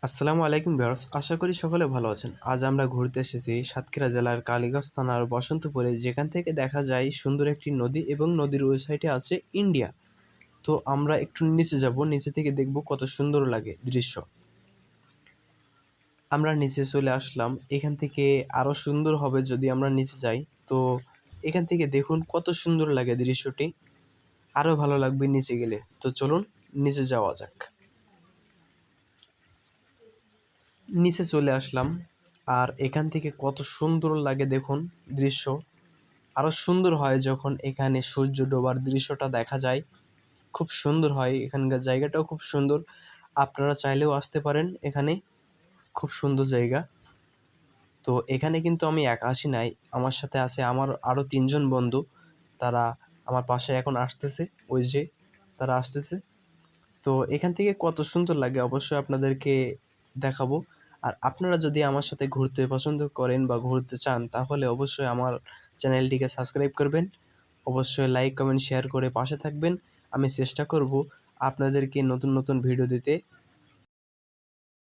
আসসালামু আলাইকুম ভিউয়ার্স, আশা করি সকলে ভালো আছেন। আজ আমরা ঘুরতে এসেছি সাতক্ষীরা জেলার কালীগঞ্জ থানার বসন্তপুরে, যেখান থেকে দেখা যায় সুন্দর একটি নদী এবং নদীর ওই সাইডে আছে ইন্ডিয়া। তো আমরা একটু নিচে যাব, নিচে থেকে দেখব কত সুন্দর লাগে দৃশ্য। আমরা নিচে চলে আসলাম, এখান থেকে আরো সুন্দর হবে যদি আমরা নিচে যাই। তো এখান থেকে দেখুন কত সুন্দর লাগে দৃশ্যটি, আরো ভালো লাগবে নিচে গেলে। তো চলুন নিচে যাওয়া যাক। নিচে চলে আসলাম, আর এখান থেকে কত সুন্দর লাগে দেখুন দৃশ্য। আরো সুন্দর হয় যখন এখানে সূর্য ডোবার দৃশ্যটা দেখা যায়। খুব সুন্দর হয়, এখানকার জায়গাটাও খুব সুন্দর। আপনারা চাইলেও আসতে পারেন এখানে, খুব সুন্দর জায়গা। তো এখানে কিন্তু আমি একা আসি নাই, আমার সাথে আছে আমার আরো 3জন বন্ধু। তারা আমার পাশে এখন আসতেছে, ওই যে তারা আসতেছে। তো এখান থেকে কত সুন্দর লাগে অবশ্যই আপনাদেরকে দেখাবো। আর আপনারা যদি আমার সাথে ঘুরতে পছন্দ করেন বা ঘুরতে চান, তাহলে অবশ্যই আমার চ্যানেলটিকে সাবস্ক্রাইব করবেন। অবশ্যই লাইক কমেন্ট শেয়ার করে পাশে থাকবেন। আমি চেষ্টা করব আপনাদেরকে নতুন নতুন ভিডিও দিতে।